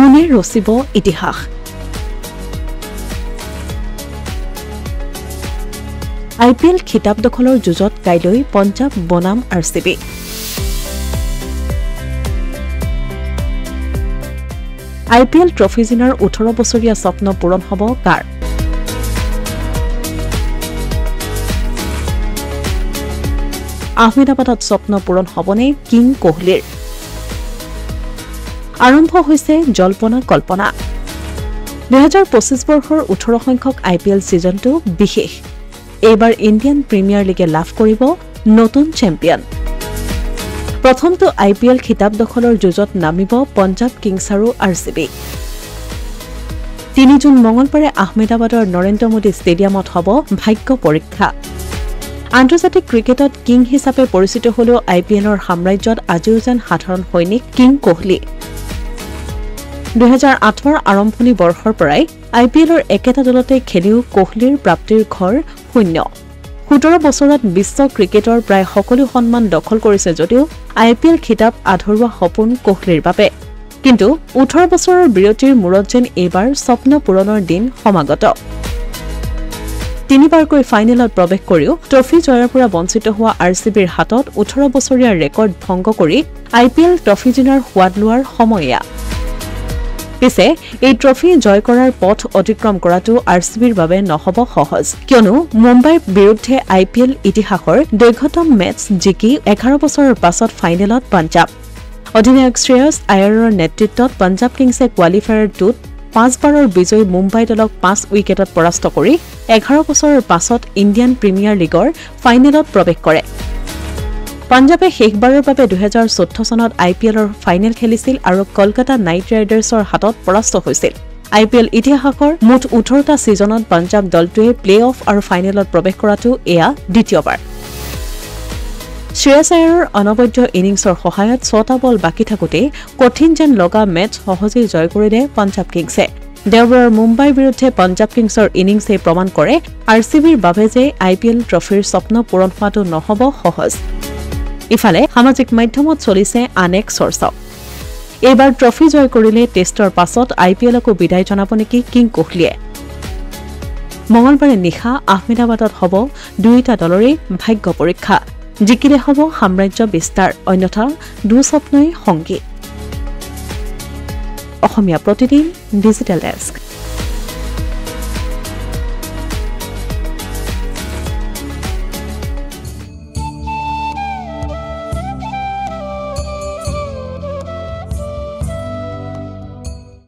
কোনে ৰচিব ইতিহাস IPL খিতাপ দখলৰ যুঁজত কাইলৈ পঞ্জাব বনাম RCB IPL ট্ৰফি জিনাৰ 18 বছৰীয়া স্বপ্ন পূৰণ হ'ব কাৰ আহমেদাবাদত স্বপ্ন পূৰণ হ'বনে কিং কোহলিৰ আৰম্ভ হৈছে জল্পনা কল্পনা 2025 বৰ্ষৰ 18 সংখ্যক IPL সিজনটো বিশেষ এইবাৰ ইণ্ডিয়ান প্ৰিমিয়াৰ লিগে লাভ কৰিব নতুন চেম্পিয়ন প্ৰথমটো IPL খিতাপ দখলৰ যুঁজত নামিব পঞ্জাব কিংছ আৰু RCB 3 জুন মঙলবাৰে আহমেদাবাদৰ নৰেন্দ্ৰ মোদী ষ্টেডিয়ামত হ'ব ভাগ্য পৰীক্ষা আন্তৰ্জাতিক ক্ৰিকেটত কিং হিচাপে পৰিচিত হলেও IPLৰ সাম্ৰাজ্যত আজিও যেন সাধাৰণ সৈনিক কিং কোহলি 2008ৰ আৰম্ভণি বৰ্ষৰ পৰাই IPLৰ একেটা দলতে খেলিও কোহলিৰ প্ৰাপ্তিৰ ঘৰ শূন্য 17 বছৰত বিশ্ব ক্ৰিকেটৰ প্ৰায় সকলো সন্মান দখল কৰিছে যদিও IPL খিতাপ আধৰুৱা সপোন কোহলিৰ বাবে কিন্তু 18 বছৰৰ বিৰতিৰ মূৰত যেন এইবাৰ স্বপ্ন পূৰণৰ দিন সমাগত তিনিবাৰকৈ ফাইনেলত প্ৰৱেশ কৰিও ট্ৰফি জয়ৰ পৰা বঞ্চিত হোৱা RCBৰ হাতত 18 বছৰীয়া ৰেকৰ্ড ভংগ কৰি IPL ট্ৰফি জিনাৰ সোৱাদ লোৱাৰ সময় পিছে এই ট্ৰফি জয় কৰাৰ পথ অতিক্ৰম কৰাটো RCBৰ বাবে নহব সহজ কিয়নো মুম্বাইৰ বিৰুদ্ধে IPL ইতিহাসৰ দৈৰ্ঘ্যতম মেচ জিকি 11 বছৰৰ পাছত ফাইনেলত পঞ্জাব অধিনায়ক শ্ৰেয়স আয়াৰৰ নেতৃত্বত পঞ্জাব কিংছে কোৱালিফায়াৰ 2ত 5 বাৰৰ বিজয়ী মুম্বাই দলক 5 উইকেটত পৰাস্ত কৰি 11 বছৰৰ পাছত ইণ্ডিয়ান প্ৰিমিয়াৰ লিগৰ ফাইনেলত প্ৰৱেশ কৰে পঞ্জাবে শেষবাৰৰ বাবে 2014 চনত IPLৰ ফাইনেল খেলিছিল আৰু কলকাতা নাইট ৰাইডাৰ্ছৰ হাতত পৰাস্ত হৈছিল IPL ইতিহাসৰ মুঠ 18টা সিজনত পঞ্জাব দলটোৱে প্লে-অফ আৰু ফাইনেলত প্ৰৱেশ কৰাটো এয়া দ্বিতীয়বাৰ শ্ৰেয়স আয়াৰৰ অনবদ্য ইনিংছৰ সহায়ত 6টা বল বাকি থাকোতে কঠিন যেন লগা মেচ সহজেই জয় কৰিলে পঞ্জাব কিংছে দেওবাৰৰ মুম্বাইৰ বিৰুদ্ধে পঞ্জাব কিংছৰ ইনিংছে প্ৰমাণ কৰে RCBৰ বাবে যে IPL ট্ৰফিৰ স্বপ্ন পূৰণ হোৱাটো নহব সহজ ইফালে সামাজিক মাধ্যমত চলিছে আনেক চৰ্চা এইবাৰ ট্ৰফি জয় কৰিলে টেষ্টৰ পাছত IPLকো বিদায় জনাব নেকি কিং কোহলিয়ে মঙলবাৰে নিশা আহমেদাবাদত হ'ব দুইটা দলৰে ভাগ্য পৰীক্ষা জিকিলে হ'ব সাম্ৰাজ্য বিস্তাৰ অন্যথা দুঃস্বপ্নই সংগী অসমীয়া প্ৰতিদিন ডিজিটেল ডেস্ক